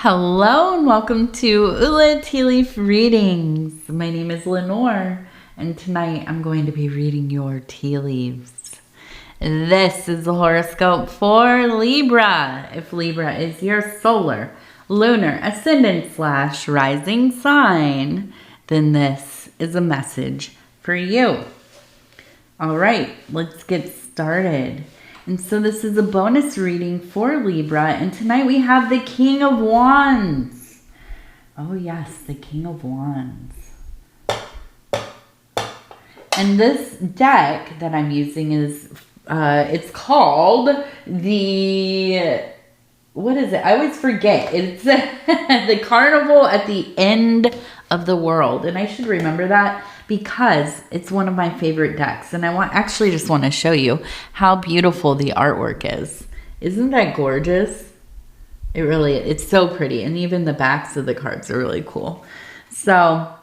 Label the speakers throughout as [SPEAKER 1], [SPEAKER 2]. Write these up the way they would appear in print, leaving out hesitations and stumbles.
[SPEAKER 1] Hello and welcome to Ula Tea Leaf Readings. My name is Lenore and tonight I'm going to be reading your tea leaves. This is the horoscope for Libra. If Libra is your solar, lunar, ascendant / rising sign, then this is a message for you. All right, let's get started. And so this is a bonus reading for Libra. And tonight we have the King of Wands. Oh yes, the King of Wands. And this deck that I'm using is, it's called the, what is it? I always forget. It's the Carnival at the End of the World. And I should remember that, because it's one of my favorite decks. And I actually just want to show you how beautiful the artwork is. Isn't that gorgeous? It really, it's so pretty. And even the backs of the cards are really cool. So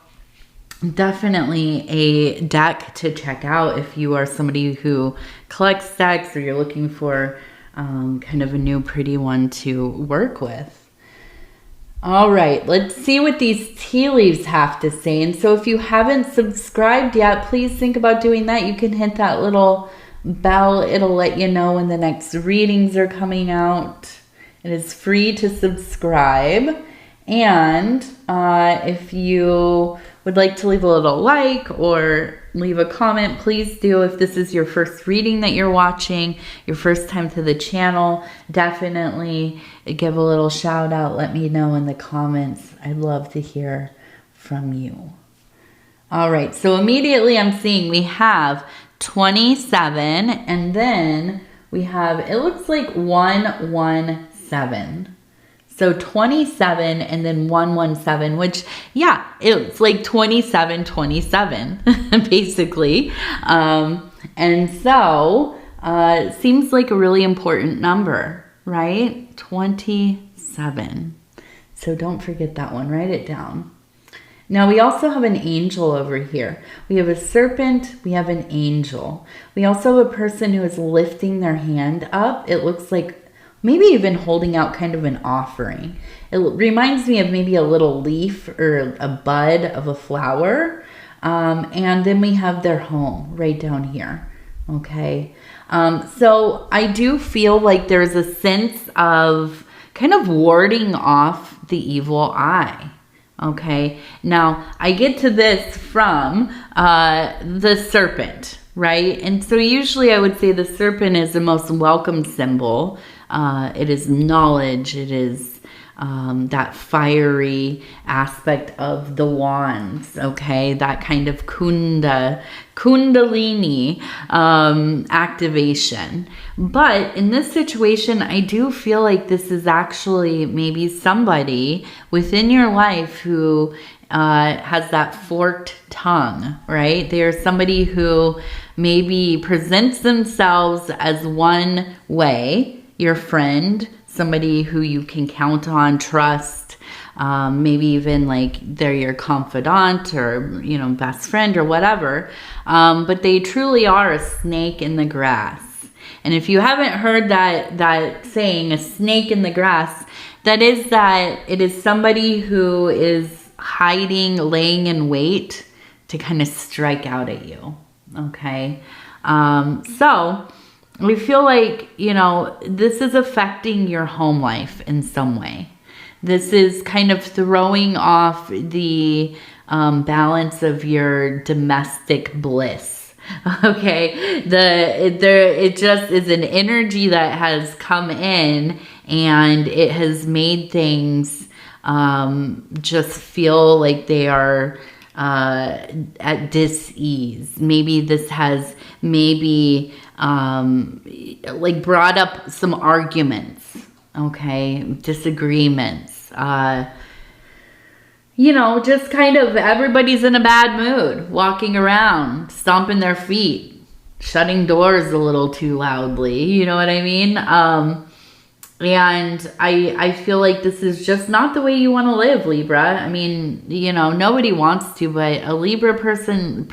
[SPEAKER 1] definitely a deck to check out if you are somebody who collects decks or you're looking for kind of a new pretty one to work with. All right, let's see what these tea leaves have to say. And so if you haven't subscribed yet, please think about doing that. You can hit that little bell. It'll let you know when the next readings are coming out. It is free to subscribe. And if you would like to leave a little like or leave a comment, please do. If this is your first reading that you're watching, your first time to the channel, definitely give a little shout out. Let me know in the comments. I'd love to hear from you. All right, so immediately I'm seeing we have 27, and then we have, it looks like 117. So 27 and then 117, which, yeah, it's like 27, basically. And so it seems like a really important number, right? 27. So don't forget that one. Write it down. Now we also have an angel over here. We have a serpent. We have an angel. We also have a person who is lifting their hand up. It looks like maybe even holding out kind of an offering. It reminds me of maybe a little leaf or a bud of a flower. And then we have their home right down here. Okay. So I do feel like there's a sense of kind of warding off the evil eye. Okay. Now I get to this from the serpent, right? And so usually I would say the serpent is the most welcome symbol. It is knowledge. It is that fiery aspect of the wands, okay? That kind of kundalini activation. But in this situation, I do feel like this is actually maybe somebody within your life who has that forked tongue, right? They are somebody who maybe presents themselves as one way, your friend, somebody who you can count on, trust, maybe even like they're your confidant or, you know, best friend or whatever. But they truly are a snake in the grass. And if you haven't heard that saying, a snake in the grass, that it is somebody who is hiding, laying in wait to kind of strike out at you. Okay. So we feel like, you know, this is affecting your home life in some way. This is kind of throwing off the balance of your domestic bliss. Okay, it just is an energy that has come in, and it has made things just feel like they are at dis-ease. Maybe this has like brought up some arguments, okay, disagreements, you know, just kind of everybody's in a bad mood, walking around, stomping their feet, shutting doors a little too loudly, you know what I mean? And I feel like this is just not the way you want to live, Libra. I mean, you know, nobody wants to, but a Libra person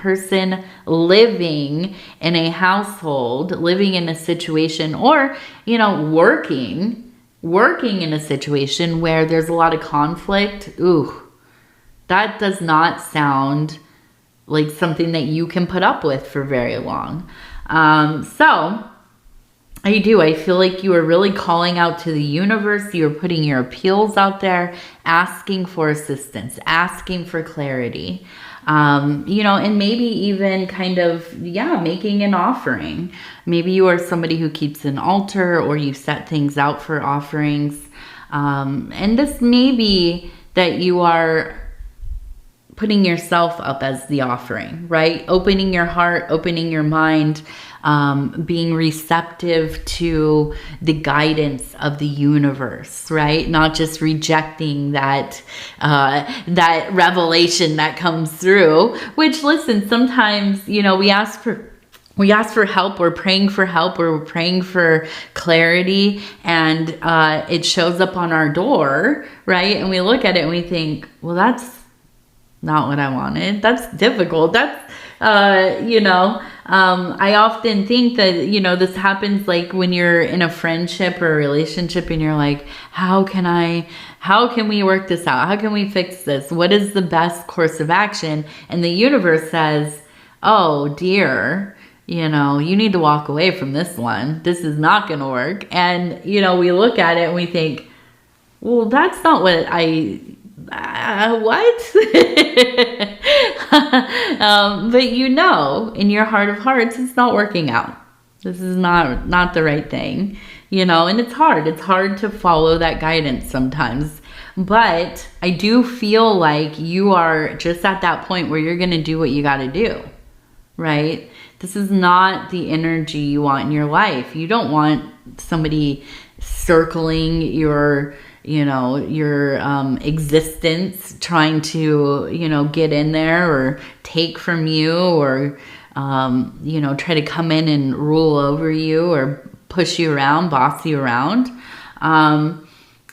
[SPEAKER 1] living in a household, living in a situation, or, you know, working working in a situation where there's a lot of conflict, ooh, that does not sound like something that you can put up with for very long. So I feel like you are really calling out to the universe. You're putting your appeals out there, asking for assistance, asking for clarity, and maybe even kind of, making an offering. Maybe you are somebody who keeps an altar, or you set things out for offerings. And this may be that you are putting yourself up as the offering, right? Opening your heart, opening your mind, being receptive to the guidance of the universe, right? Not just rejecting that revelation that comes through, which, listen, sometimes, we ask for help, we're praying for help, or we're praying for clarity, and it shows up on our door, right? And we look at it and we think, well, that's not what I wanted. That's difficult. That's, I often think that, this happens like when you're in a friendship or a relationship and you're like, how can we work this out? How can we fix this? What is the best course of action? And the universe says, oh dear, you need to walk away from this one. This is not going to work. And, we look at it and we think, well, that's not what what? But in your heart of hearts, it's not working out. This is not the right thing, and it's hard. It's hard to follow that guidance sometimes. But I do feel like you are just at that point where you're going to do what you got to do, right? This is not the energy you want in your life. You don't want somebody circling your existence, trying to, get in there or take from you, or, try to come in and rule over you or push you around, boss you around.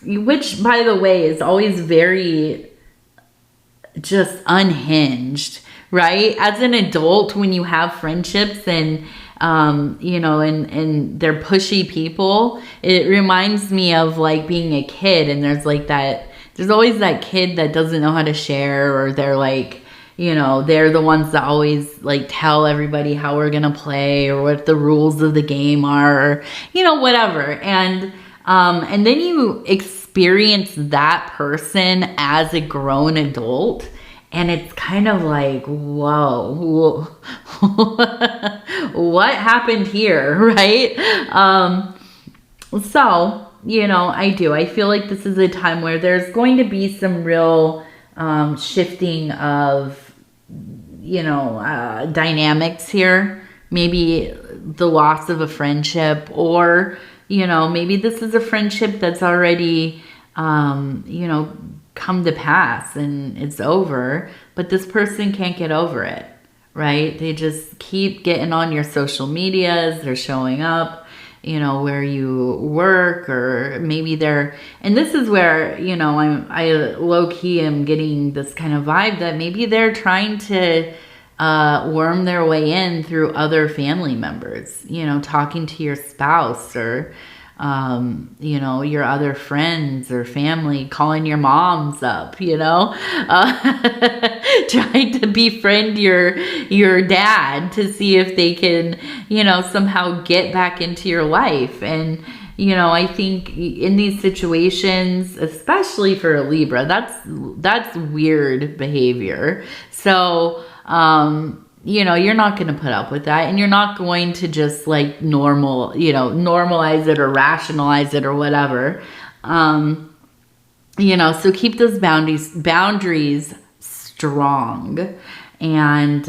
[SPEAKER 1] Which, by the way, is always very just unhinged, right? As an adult, when you have friendships and and they're pushy people, it reminds me of like being a kid, and there's always that kid that doesn't know how to share, or they're like, they're the ones that always like tell everybody how we're gonna play or what the rules of the game are, or, whatever. And then you experience that person as a grown adult, and it's kind of like, whoa, what happened here, right? So, I feel like this is a time where there's going to be some real shifting of, dynamics here. Maybe the loss of a friendship, or, maybe this is a friendship that's already, come to pass and it's over, but this person can't get over it, right? They just keep getting on your social medias. They're showing up, where you work, or maybe and this is where, I low key am getting this kind of vibe that maybe they're trying to worm their way in through other family members, talking to your spouse, or your other friends or family, calling your moms up, trying to befriend your dad to see if they can, somehow get back into your life. And, I think in these situations, especially for a Libra, that's weird behavior. So, you're not going to put up with that, and you're not going to just like normalize it or rationalize it or whatever. So keep those boundaries strong, and,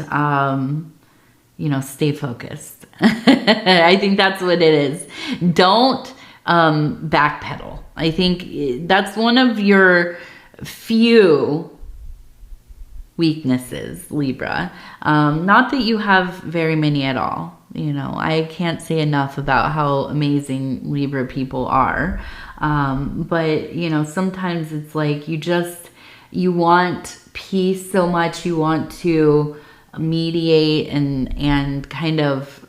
[SPEAKER 1] stay focused. I think that's what it is. Don't backpedal. I think that's one of your few weaknesses, Libra. Not that you have very many at all. I can't say enough about how amazing Libra people are. But, sometimes it's like you want peace so much. You want to mediate and kind of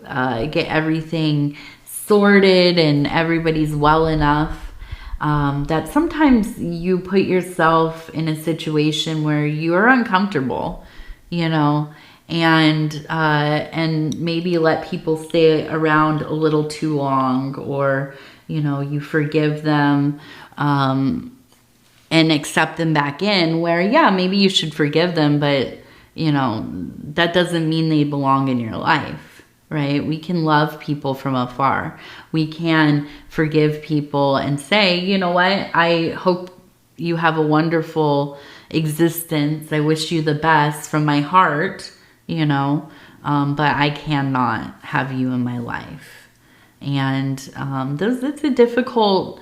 [SPEAKER 1] get everything sorted and everybody's well enough. that sometimes you put yourself in a situation where you are uncomfortable, you know, and maybe let people stay around a little too long, or, you know, you forgive them, and accept them back in, where, yeah, maybe you should forgive them, but, you know, that doesn't mean they belong in your life, right? We can love people from afar. We can forgive people and say, you know what, I hope you have a wonderful existence. I wish you the best from my heart, you know, but I cannot have you in my life. And it's a difficult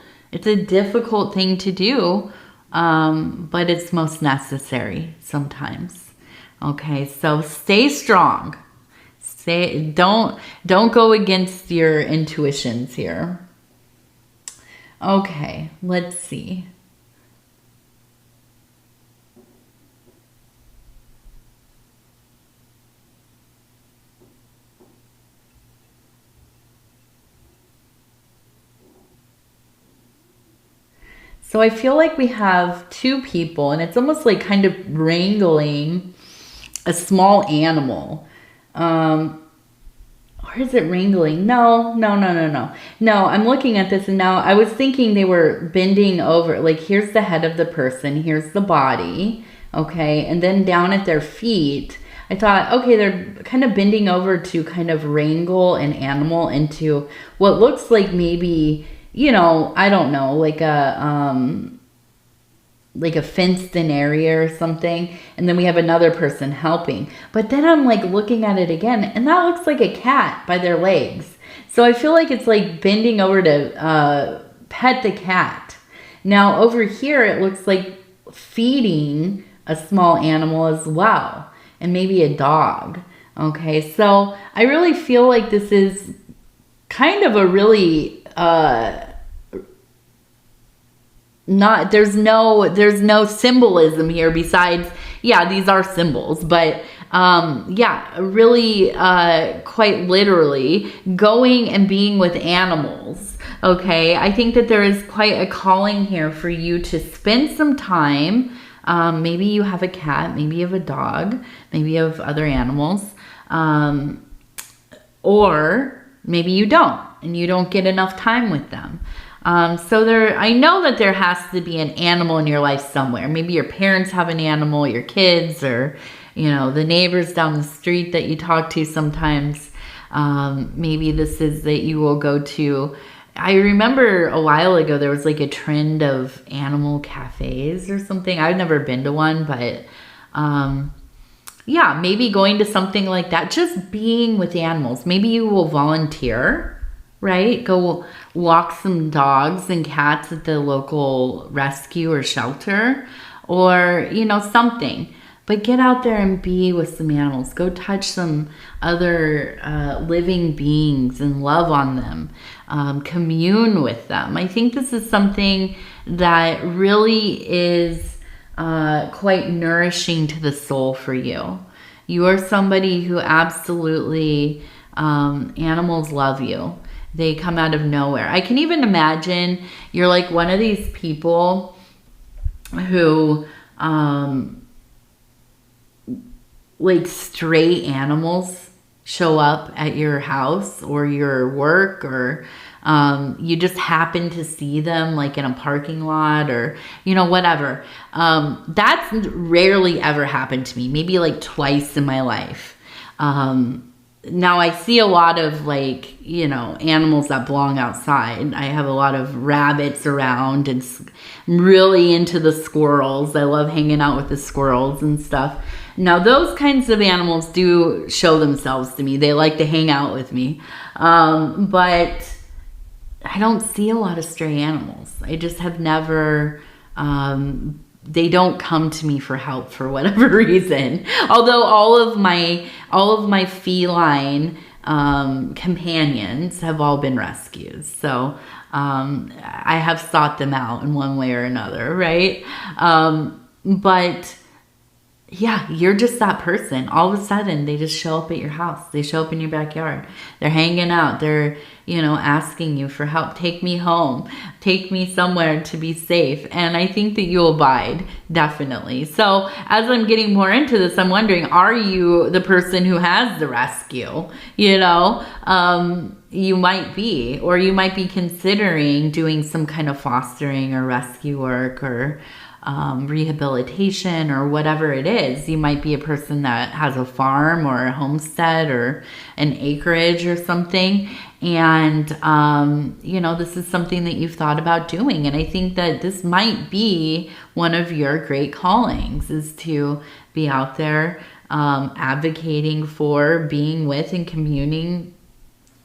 [SPEAKER 1] thing to do, but it's most necessary sometimes. Okay, so stay strong. Don't go against your intuitions here. Okay, let's see. So I feel like we have two people, and it's almost like kind of wrangling a small animal. Or is it wrangling? No. No, I'm looking at this, and now I was thinking they were bending over. Like, here's the head of the person, here's the body, okay? And then down at their feet, I thought, okay, they're kind of bending over to kind of wrangle an animal into what looks like maybe, you know, I don't know, like a fenced-in area or something, and then we have another person helping. But then I'm like looking at it again, and that looks like a cat by their legs. So I feel like it's like bending over to pet the cat. Now over here, it looks like feeding a small animal as well, and maybe a dog. Okay, so I really feel like this is kind of a really there's no symbolism here besides, yeah, these are symbols, but yeah, really quite literally going and being with animals. Okay, I think that there is quite a calling here for you to spend some time. Maybe you have a cat, maybe you have a dog, maybe you have other animals, or maybe you don't, and you don't get enough time with them. So I know that there has to be an animal in your life somewhere. Maybe your parents have an animal, your kids, or, you know, the neighbors down the street that you talk to sometimes. Maybe this is that you will go to. I remember a while ago there was like a trend of animal cafes or something. I've never been to one, but yeah, maybe going to something like that, just being with animals. Maybe you will volunteer, right? Go walk some dogs and cats at the local rescue or shelter, or, you know, something. But get out there and be with some animals. Go touch some other living beings and love on them. Commune with them. I think this is something that really is quite nourishing to the soul for you. You are somebody who absolutely, animals love you. They come out of nowhere. I can even imagine you're like one of these people who, like stray animals show up at your house or your work, or you just happen to see them like in a parking lot, or, you know, whatever. That's rarely ever happened to me. Maybe like twice in my life. Now I see a lot of, like, you know, animals that belong outside. I have a lot of rabbits around, and I'm really into the squirrels. I love hanging out with the squirrels and stuff. Now those kinds of animals do show themselves to me. They like to hang out with me. But I don't see a lot of stray animals. I just have never, they don't come to me for help for whatever reason. Although all of my feline companions have all been rescues. So I have sought them out in one way or another, right? But yeah, you're just that person. All of a sudden, they just show up at your house. They show up in your backyard. They're hanging out. They're you know, asking you for help. Take me home. Take me somewhere to be safe. And I think that you'll abide, definitely. So as I'm getting more into this, I'm wondering, are you the person who has the rescue? You know, you might be, or you might be considering doing some kind of fostering or rescue work or rehabilitation or whatever it is. You might be a person that has a farm or a homestead or an acreage or something. And, you know, this is something that you've thought about doing. And I think that this might be one of your great callings, is to be out there advocating for being with and communing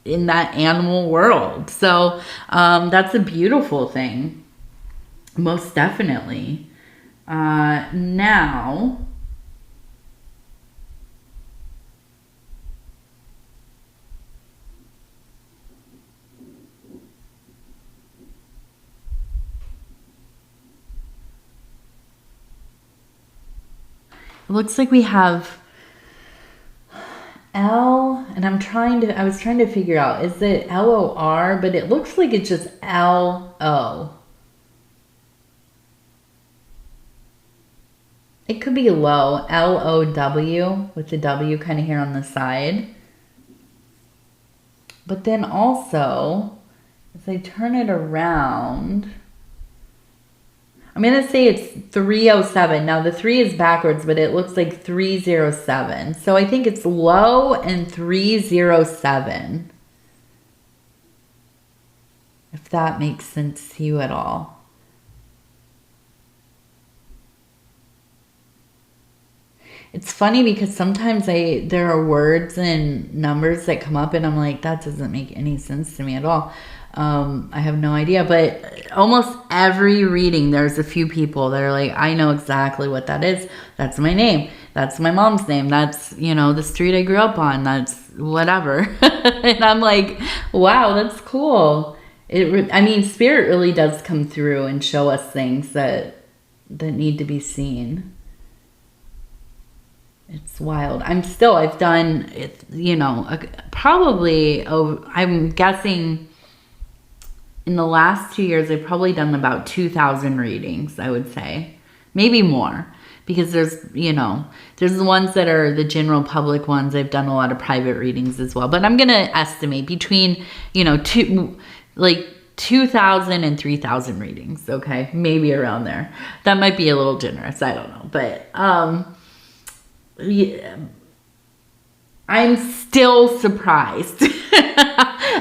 [SPEAKER 1] in that animal world. So that's a beautiful thing. Most definitely. Now, it looks like we have L, and I was trying to figure out, is it LOR? But it looks like it's just LO. It could be low, LOW, with the W kind of here on the side. But then also, if I turn it around, I'm going to say it's 307. Now, the 3 is backwards, but it looks like 307. So I think it's low and 307. If that makes sense to you at all. It's funny because sometimes there are words and numbers that come up and I'm like, that doesn't make any sense to me at all. I have no idea, but almost every reading, there's a few people that are like, I know exactly what that is. That's my name. That's my mom's name. That's, you know, the street I grew up on. That's whatever. And I'm like, wow, that's cool. I mean, spirit really does come through and show us things that need to be seen. It's wild. I've done it, you know, probably, I'm guessing in the last 2 years, I've probably done about 2,000 readings, I would say. Maybe more. Because there's, you know, there's the ones that are the general public ones. I've done a lot of private readings as well. But I'm going to estimate between, you know, 2,000 and 3,000 readings. Okay. Maybe around there. That might be a little generous. I don't know. But, yeah, I'm still surprised.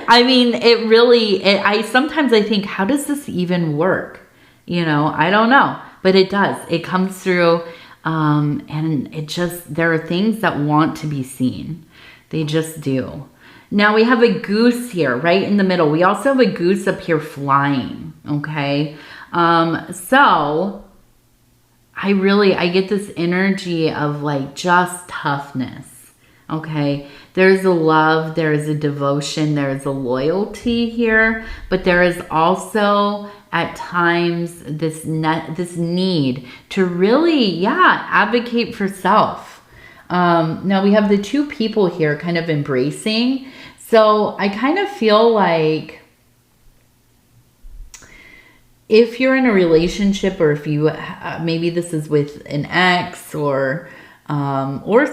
[SPEAKER 1] I mean, sometimes I think, how does this even work? You know, I don't know, but it does. It comes through, and there are things that want to be seen. They just do. Now we have a goose here, right in the middle. We also have a goose up here flying, okay? So I get this energy of like just toughness. Okay, there's a love, there is a devotion, there is a loyalty here, but there is also at times this need to really, advocate for self. Now we have the two people here kind of embracing. So I kind of feel like if you're in a relationship, or if you, maybe this is with an ex or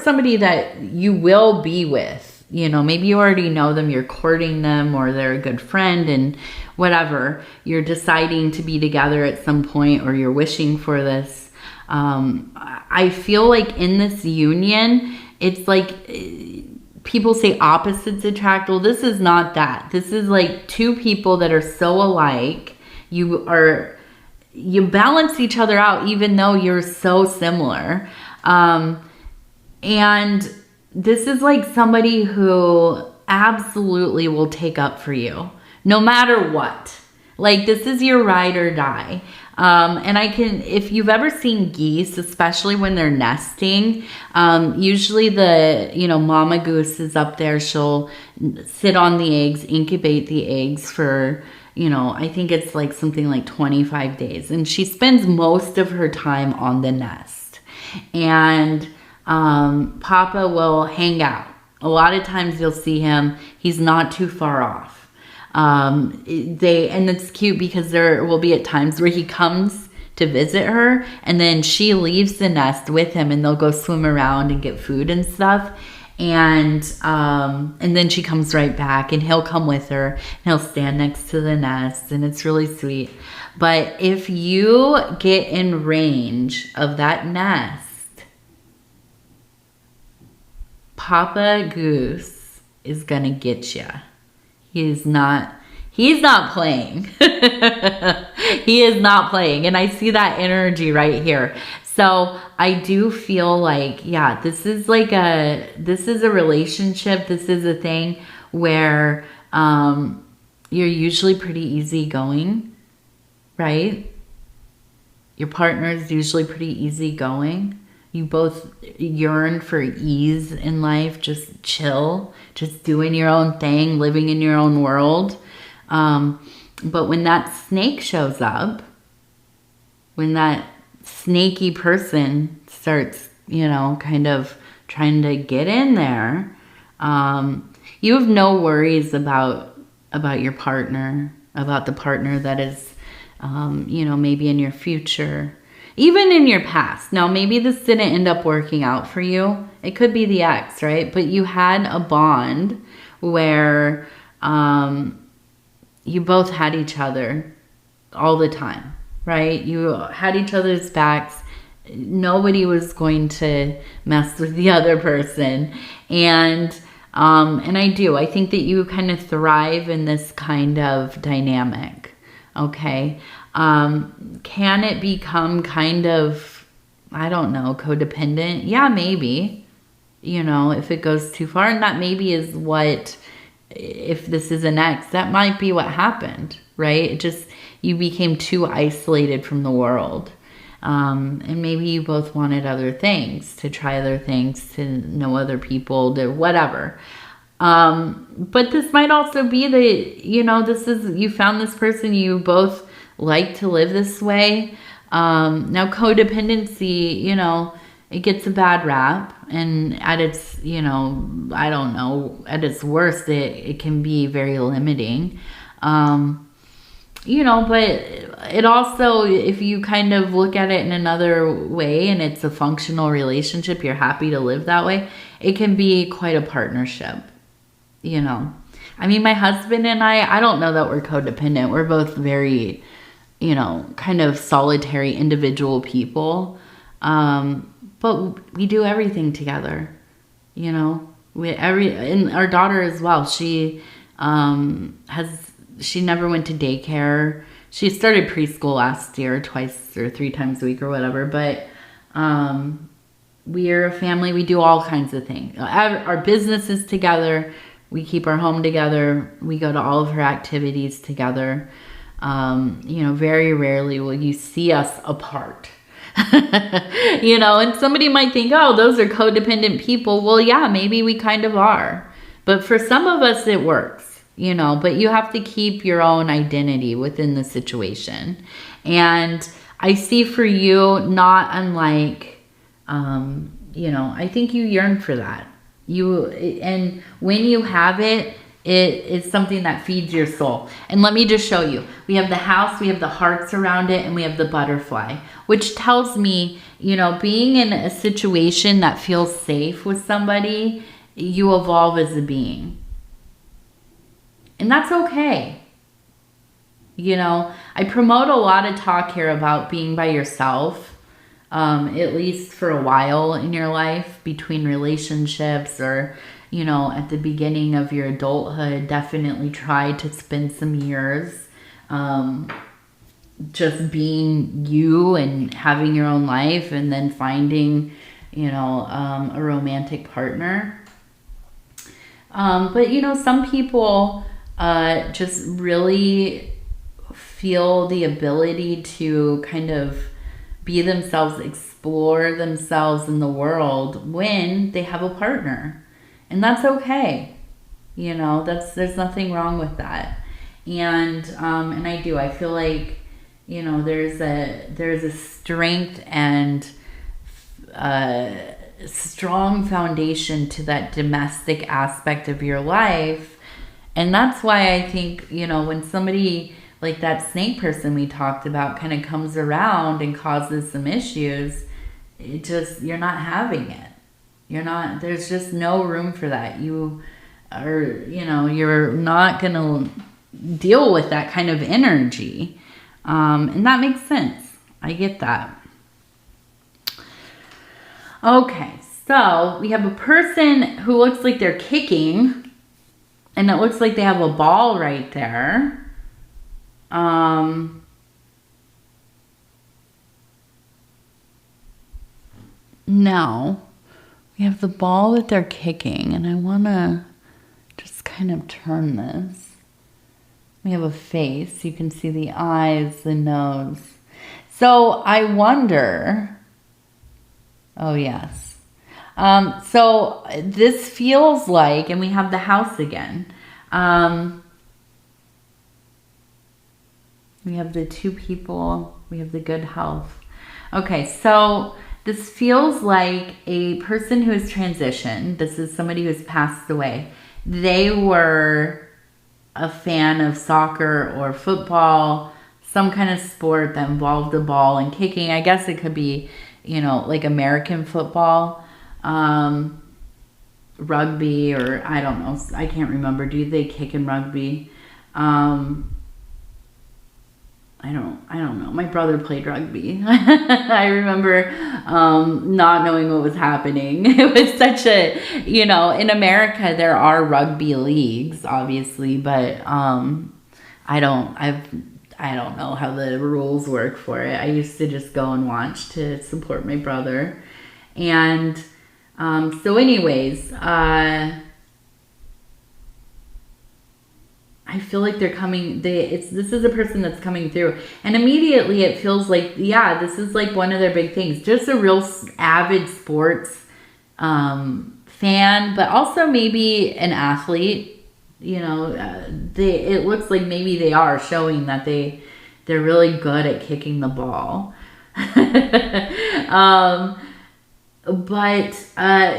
[SPEAKER 1] somebody that you will be with, you know, maybe you already know them, you're courting them, or they're a good friend and whatever, you're deciding to be together at some point, or you're wishing for this. I feel like in this union, it's like people say opposites attract. Well, this is not that. This is like two people that are so alike. You balance each other out, even though you're so similar. And this is like somebody who absolutely will take up for you, no matter what. Like, this is your ride or die. And if you've ever seen geese, especially when they're nesting, usually the, mama goose is up there. She'll sit on the eggs, incubate the eggs for, I think it's like something like 25 days. And she spends most of her time on the nest. And Papa will hang out. A lot of times you'll see him. He's not too far off. And it's cute because there will be at times where he comes to visit her and then she leaves the nest with him and they'll go swim around and get food and stuff. And then she comes right back and he'll come with her and he'll stand next to the nest and it's really sweet. But if you get in range of that nest, Papa Goose is gonna get you. He's not playing. He is not playing. And I see that energy right here. So I do feel like, yeah, this is a relationship. This is a thing where you're usually pretty easygoing, right? Your partner is usually pretty easygoing. You both yearn for ease in life, just chill, just doing your own thing, living in your own world. But when that snake shows up, when that snaky person starts, kind of trying to get in there, you have no worries about your partner, about the partner that is, maybe in your future, even in your past. Now, maybe this didn't end up working out for you. It could be the ex, right? But you had a bond where you both had each other all the time, right? You had each other's backs. Nobody was going to mess with the other person. And I think that you kind of thrive in this kind of dynamic, okay? Can it become kind of, I don't know, codependent? Yeah, maybe, if it goes too far. And that maybe is what, if this is an ex, that might be what happened, right? You became too isolated from the world. And maybe you both wanted other things, to try other things, to know other people, to whatever. But this might also be that, you found this person, you both like to live this way. Now codependency, it gets a bad rap, and at its, at its worst, it can be very limiting. But it also, if you kind of look at it in another way and it's a functional relationship, you're happy to live that way, it can be quite a partnership, I mean, my husband and I don't know that we're codependent. We're both very, kind of solitary individual people. But we do everything together, and our daughter as well. She she never went to daycare. She started preschool last year, 2 or 3 times a week or whatever. But we're a family. We do all kinds of things. Our business is together. We keep our home together. We go to all of her activities together. Very rarely will you see us apart. And somebody might think, oh, those are codependent people. Well, yeah, maybe we kind of are. But for some of us, it works. But you have to keep your own identity within the situation. And I see for you, not unlike, I think you yearn for that. And when you have it, it is something that feeds your soul. And let me just show you. We have the house, we have the hearts around it, and we have the butterfly, which tells me, being in a situation that feels safe with somebody, you evolve as a being. And that's okay. I promote a lot of talk here about being by yourself, at least for a while in your life, between relationships, or, at the beginning of your adulthood. Definitely try to spend some years just being you and having your own life, and then finding, a romantic partner. But, some people just really feel the ability to kind of be themselves, explore themselves in the world when they have a partner. And that's okay. There's nothing wrong with that. And I feel like, there's a strength and strong foundation to that domestic aspect of your life. And that's why I think, you know, when somebody like that snake person we talked about kind of comes around and causes some issues, it just, you're not having it. You're not, there's just no room for that. You are, you know, you're not going to deal with that kind of energy. And that makes sense. I get that. Okay, so we have a person who looks like they're kicking, and it looks like they have a ball right there. Now, we have the ball that they're kicking, and I want to just kind of turn this. We have a face. You can see the eyes, the nose. So I wonder... Oh, yes. So this feels like, and we have the house again. We have the two people. We have the good health. Okay, so this feels like a person who has transitioned. This is somebody who has passed away. They were a fan of soccer or football, some kind of sport that involved the ball and kicking. I guess it could be, you know, like American football, rugby, or I don't know. I can't remember. Do they kick in rugby? I don't know. My brother played rugby. I remember not knowing what was happening. It was such a, you know, in America there are rugby leagues, obviously, but I don't know how the rules work for it. I used to just go and watch to support my brother. And so anyways, I feel like they're coming, this is a person that's coming through. And immediately it feels like, yeah, this is like one of their big things. Just a real avid sports fan, but also maybe an athlete. You know, it looks like maybe they are showing that they're really good at kicking the ball.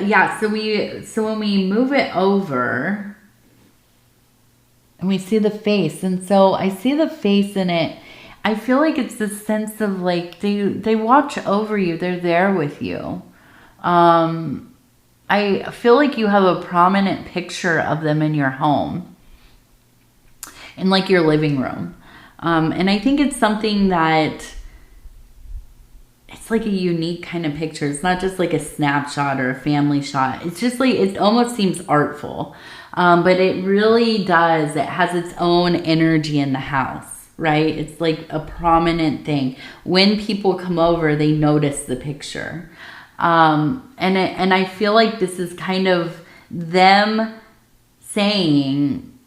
[SPEAKER 1] Yeah, so when we move it over, and we see the face, and so I see the face in it. I feel like it's this sense of like they watch over you. They're there with you. I feel like you have a prominent picture of them in your home, in like your living room. And I think it's something that it's like a unique kind of picture. It's not just like a snapshot or a family shot. It's just like, it almost seems artful. But it really does. It has its own energy in the house, right? It's like a prominent thing. When people come over, they notice the picture. And I feel like this is kind of them saying,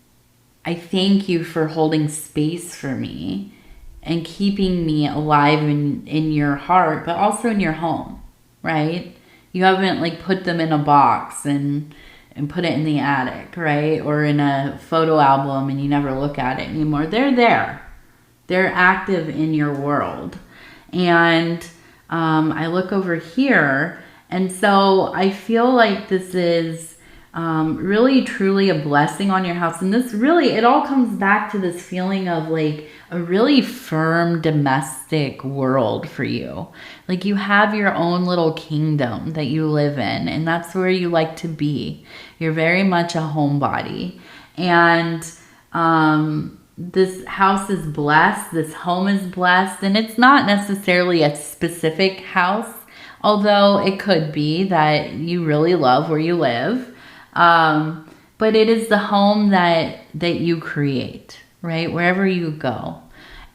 [SPEAKER 1] I thank you for holding space for me and keeping me alive in your heart, but also in your home, right? You haven't like put them in a box and put it in the attic, right? Or in a photo album and you never look at it anymore. They're there. They're active in your world. And I look over here, and so I feel like this is really truly a blessing on your house. And this really, it all comes back to this feeling of like a really firm domestic world for you. Like you have your own little kingdom that you live in, and that's where you like to be. You're very much a homebody. And this house is blessed. This home is blessed. And it's not necessarily a specific house, although it could be that you really love where you live. But it is the home that you create, right? Wherever you go.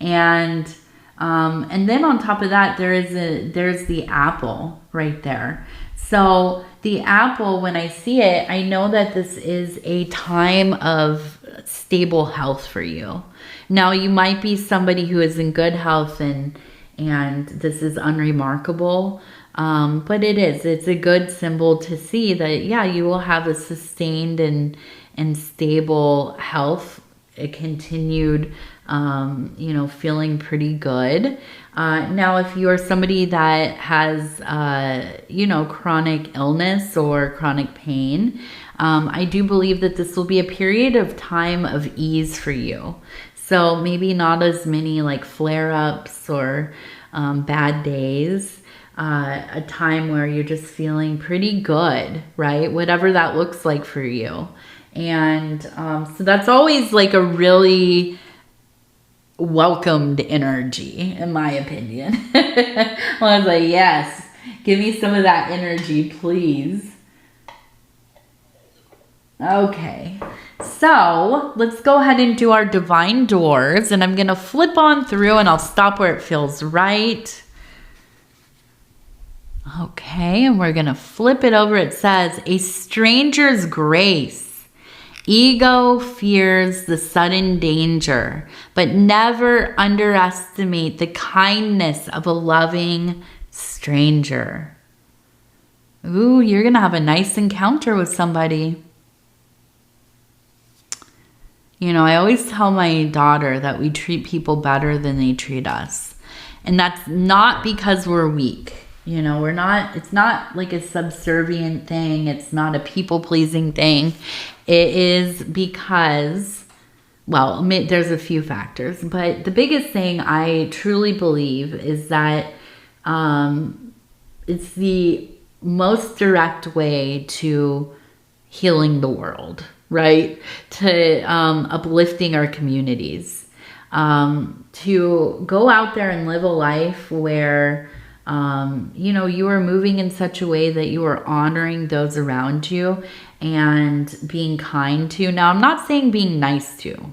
[SPEAKER 1] And then on top of that, there's the apple right there. So the apple, when I see it, I know that this is a time of stable health for you. Now, you might be somebody who is in good health and this is unremarkable. But it's a good symbol to see that, yeah, you will have a sustained and stable health, a continued you know, feeling pretty good. Now, if you are somebody that has, you know, chronic illness or chronic pain, I do believe that this will be a period of time of ease for you. So maybe not as many like flare-ups or bad days. A time where you're just feeling pretty good, right? Whatever that looks like for you. And so that's always like a really welcomed energy, in my opinion. I was like, yes, give me some of that energy, please. Okay, so let's go ahead and do our divine doors, and I'm going to flip on through and I'll stop where it feels right. Okay, and we're going to flip it over. It says, a stranger's grace. Ego fears the sudden danger, but never underestimate the kindness of a loving stranger. Ooh, you're going to have a nice encounter with somebody. You know, I always tell my daughter that we treat people better than they treat us. And that's not because we're weak. You know, it's not like a subservient thing. It's not a people-pleasing thing. It is because, well, there's a few factors, but the biggest thing I truly believe is that it's the most direct way to healing the world, right? To uplifting our communities, to go out there and live a life where you know, you are moving in such a way that you are honoring those around you and being kind to. Now, I'm not saying being nice to.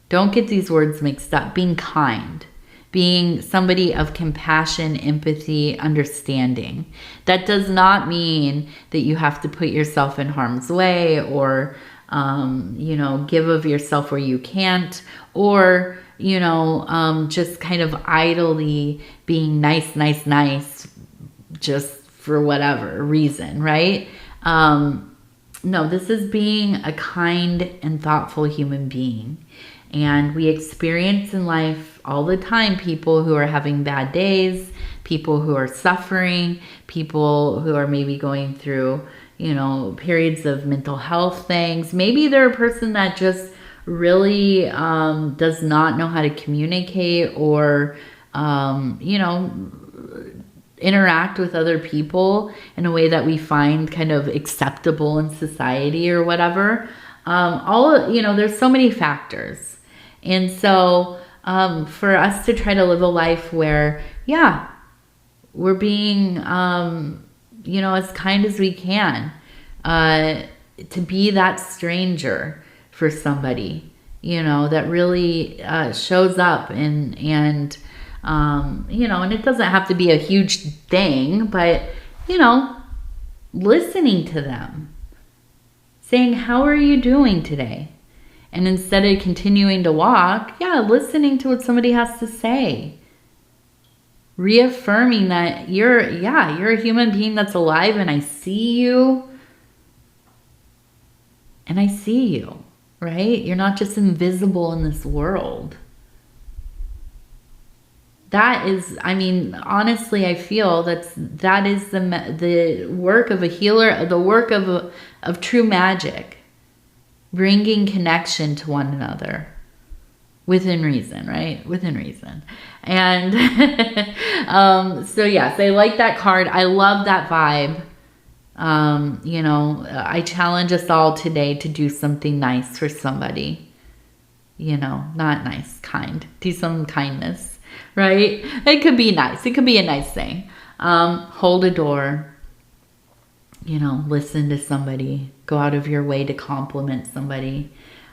[SPEAKER 1] Don't get these words mixed up. Being kind. Being somebody of compassion, empathy, understanding. That does not mean that you have to put yourself in harm's way or, you know, give of yourself where you can't, or you know, just kind of idly being nice, just for whatever reason, right? No, this is being a kind and thoughtful human being. And we experience in life all the time people who are having bad days, people who are suffering, people who are maybe going through, you know, periods of mental health things. Maybe they're a person that just really does not know how to communicate or, you know, interact with other people in a way that we find kind of acceptable in society or whatever. You know, there's so many factors. And so for us to try to live a life where, yeah, we're being, you know, as kind as we can, to be that stranger for somebody, you know, that really shows up and you know, and it doesn't have to be a huge thing, but, you know, listening to them, saying, how are you doing today? And instead of continuing to walk, yeah, listening to what somebody has to say. Reaffirming that you're a human being that's alive and I see you. And I see you. Right? You're not just invisible in this world. That is, I mean, honestly, I feel that is the work of a healer, the work of true magic, bringing connection to one another within reason, right? Within reason. And so yes, I like that card. I love that vibe. You know, I challenge us all today to do something nice for somebody. You know, not nice, kind. Do some kindness, right? It could be nice. It could be a nice thing. Hold a door. You know, listen to somebody. Go out of your way to compliment somebody.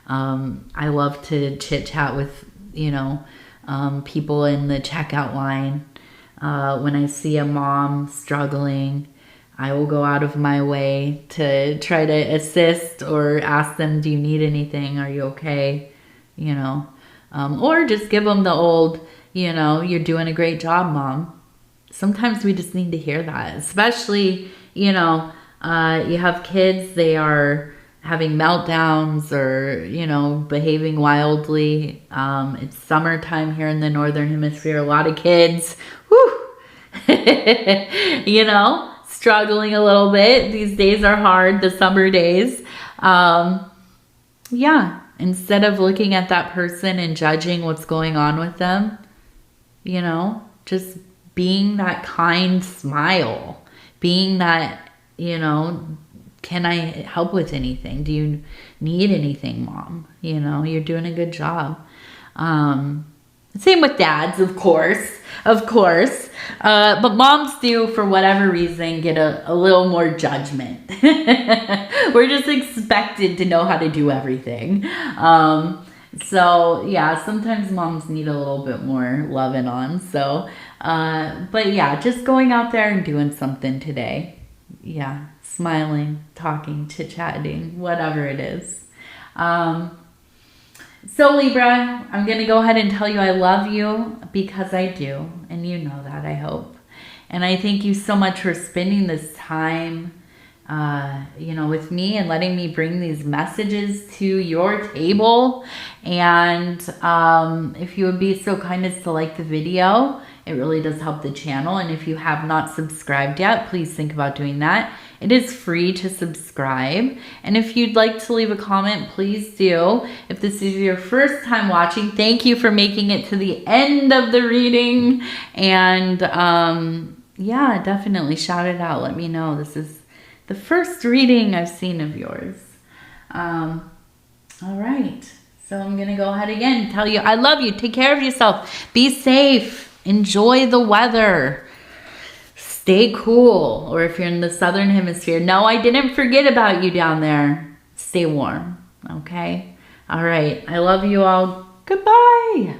[SPEAKER 1] I love to chit chat with, you know, people in the checkout line. When I see a mom struggling, I will go out of my way to try to assist or ask them, do you need anything? Are you okay? You know, or just give them the old, you know, you're doing a great job, Mom. Sometimes we just need to hear that, especially, you know, you have kids, they are having meltdowns or, you know, behaving wildly. It's summertime here in the Northern Hemisphere. A lot of kids, you know, struggling a little bit. These days are hard, the summer days. Yeah, instead of looking at that person and judging what's going on with them, you know, just being that kind smile, being that, you know, can I help with anything? Do you need anything, Mom? You know, you're doing a good job. Same with dads, of course. But moms do, for whatever reason, get a little more judgment. We're just expected to know how to do everything. So yeah, sometimes moms need a little bit more loving on. So, but yeah, just going out there and doing something today. Yeah, smiling, talking, chit-chatting, whatever it is. So Libra, I'm going to go ahead and tell you I love you, because I do. And you know that, I hope. And I thank you so much for spending this time, you know, with me and letting me bring these messages to your table. And if you would be so kind as to like the video, it really does help the channel. And if you have not subscribed yet, please think about doing that. It is free to subscribe. And if you'd like to leave a comment, please do. If this is your first time watching, thank you for making it to the end of the reading. And yeah, definitely shout it out. Let me know. This is the first reading I've seen of yours. All right. So I'm going to go ahead again and tell you I love you. Take care of yourself. Be safe. Enjoy the weather. Stay cool. Or if you're in the Southern Hemisphere, no, I didn't forget about you down there. Stay warm. Okay? All right. I love you all. Goodbye.